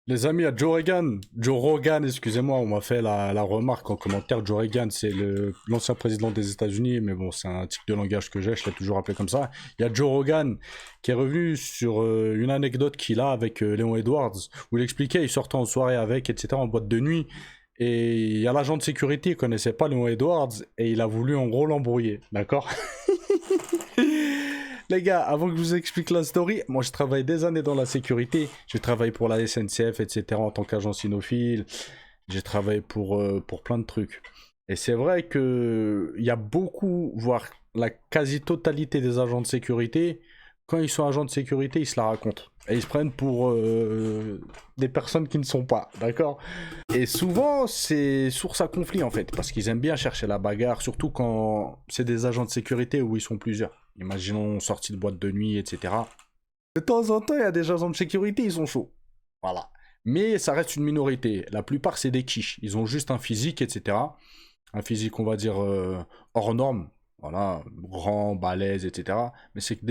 Les amis, à Joe Rogan, excusez-moi, on m'a fait la remarque en commentaire. Joe Rogan, c'est l'ancien président des États-Unis, mais bon, c'est un type de langage que j'ai, je l'ai toujours appelé comme ça. Il y a Joe Rogan qui est revenu sur une anecdote qu'il a avec Léon Edwards, où il expliquait, il sortait en soirée avec, etc., en boîte de nuit. Et il y a l'agent de sécurité, il connaissait pas Léon Edwards, et il a voulu en gros l'embrouiller, d'accord? Les gars, avant que je vous explique la story, moi je travaille des années dans la sécurité. J'ai travaillé pour la SNCF, etc. en tant qu'agent cynophile. J'ai travaillé pour plein de trucs. Et c'est vrai que il y a beaucoup, voire la quasi-totalité des agents de sécurité, quand ils sont agents de sécurité, ils se la racontent. Et ils se prennent pour des personnes qui ne sont pas, d'accord? Et souvent, c'est source à conflit en fait, parce qu'ils aiment bien chercher la bagarre, surtout quand c'est des agents de sécurité où ils sont plusieurs. Imaginons sortie de boîte de nuit, etc. De temps en temps, il y a des agents de sécurité, ils sont chauds. Voilà. Mais ça reste une minorité. La plupart, c'est des quiches. Ils ont juste un physique, etc. Un physique, on va dire, hors norme. Voilà, grand, balèze, etc. Mais c'est que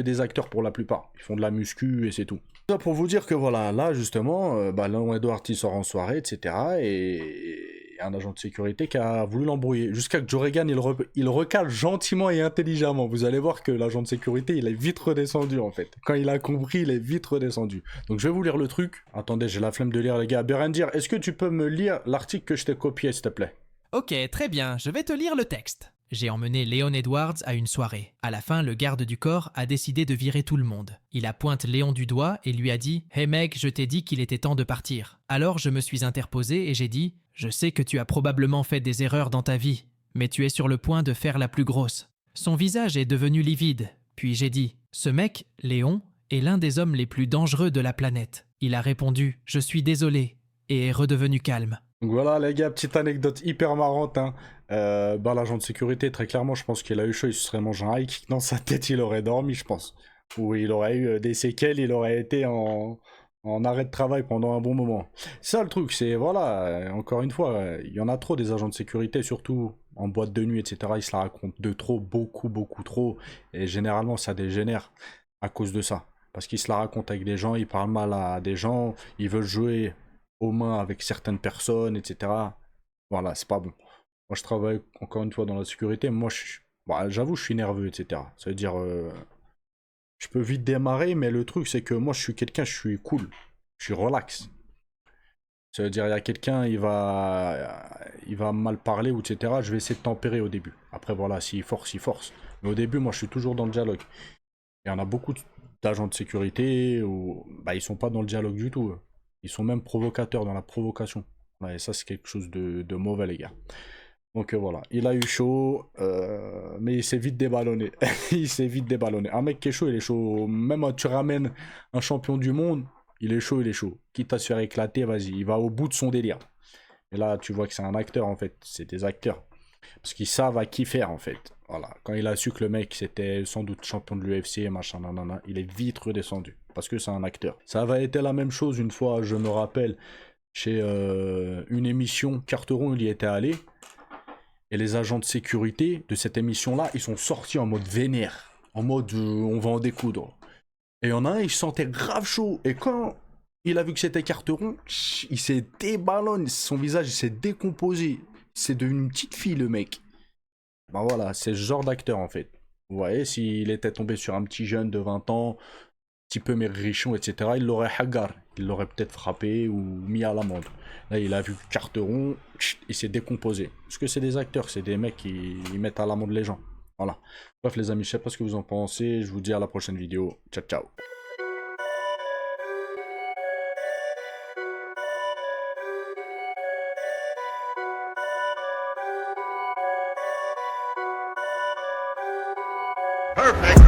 des acteurs pour la plupart. Ils font de la muscu et c'est tout. Ça pour vous dire que voilà, là justement, Léon Edwards il sort en soirée, etc. Et un agent de sécurité qui a voulu l'embrouiller. Jusqu'à que Joe Reagan il recale gentiment et intelligemment. Vous allez voir que l'agent de sécurité il est vite redescendu en fait. Quand il a compris, il est vite redescendu. Donc je vais vous lire le truc. Attendez, j'ai la flemme de lire les gars. Berendir, est-ce que tu peux me lire l'article que je t'ai copié s'il te plaît? Ok, très bien, je vais te lire le texte. J'ai emmené Léon Edwards à une soirée. À la fin, le garde du corps a décidé de virer tout le monde. Il a pointé Léon du doigt et lui a dit « Hey mec, je t'ai dit qu'il était temps de partir. » Alors je me suis interposé et j'ai dit « Je sais que tu as probablement fait des erreurs dans ta vie, mais tu es sur le point de faire la plus grosse. » Son visage est devenu livide. Puis j'ai dit « Ce mec, Léon, est l'un des hommes les plus dangereux de la planète. » Il a répondu « Je suis désolé » et est redevenu calme. Donc voilà les gars, petite anecdote hyper marrante. Hein. L'agent de sécurité, très clairement, je pense qu'il a eu chaud, il se serait mangé un high kick dans sa tête, il aurait dormi, je pense. Ou il aurait eu des séquelles, il aurait été en arrêt de travail pendant un bon moment. Ça le truc, c'est voilà, encore une fois, il y en a trop des agents de sécurité, surtout en boîte de nuit, etc. Ils se la racontent de trop, beaucoup, beaucoup trop. Et généralement, ça dégénère à cause de ça. Parce qu'ils se la racontent avec des gens, ils parlent mal à des gens, ils veulent jouer aux mains avec certaines personnes, etc. Voilà, c'est pas bon. Moi, je travaille encore une fois dans la sécurité. Moi, bah, j'avoue, je suis nerveux, etc. Ça veut dire, je peux vite démarrer, mais le truc, c'est que moi, je suis quelqu'un, je suis cool. Je suis relax. Ça veut dire, il y a quelqu'un, il va mal parler, ou etc. Je vais essayer de tempérer au début. Après, voilà, s'il force, il force. Mais au début, moi, je suis toujours dans le dialogue. Il y en a beaucoup d'agents de sécurité où bah, ils sont pas dans le dialogue du tout. Eux. Ils sont même provocateurs dans la provocation. Ouais, et ça, c'est quelque chose de mauvais, les gars. Donc voilà, il a eu chaud, mais il s'est vite déballonné. Il s'est vite déballonné. Un mec qui est chaud, il est chaud. Même tu ramènes un champion du monde, il est chaud, il est chaud. Quitte à se faire éclater, vas-y, il va au bout de son délire. Et là, tu vois que c'est un acteur en fait. C'est des acteurs. Parce qu'ils savent à qui faire en fait. Voilà. Quand il a su que le mec c'était sans doute champion de l'UFC, machin, nanana, il est vite redescendu. Parce que c'est un acteur. Ça avait été la même chose une fois, je me rappelle, chez une émission. Carteron, il y était allé. Et les agents de sécurité de cette émission-là, ils sont sortis en mode vénère. En mode on va en découdre. Et il y en a un, il se sentait grave chaud. Et quand il a vu que c'était Carteron, il s'est déballonné. Son visage, il s'est décomposé. C'est devenu une petite fille, le mec. Ben voilà, c'est ce genre d'acteur, en fait. Vous voyez, s'il était tombé sur un petit jeune de 20 ans, petit peu maigrichon, etc., il l'aurait hagar. Il l'aurait peut-être frappé ou mis à l'amende. Là, il a vu Carteron, il s'est décomposé. Parce que c'est des acteurs, c'est des mecs qui ils mettent à l'amende les gens. Voilà. Bref, les amis, je sais pas ce que vous en pensez. Je vous dis à la prochaine vidéo. Ciao, ciao. Perfect.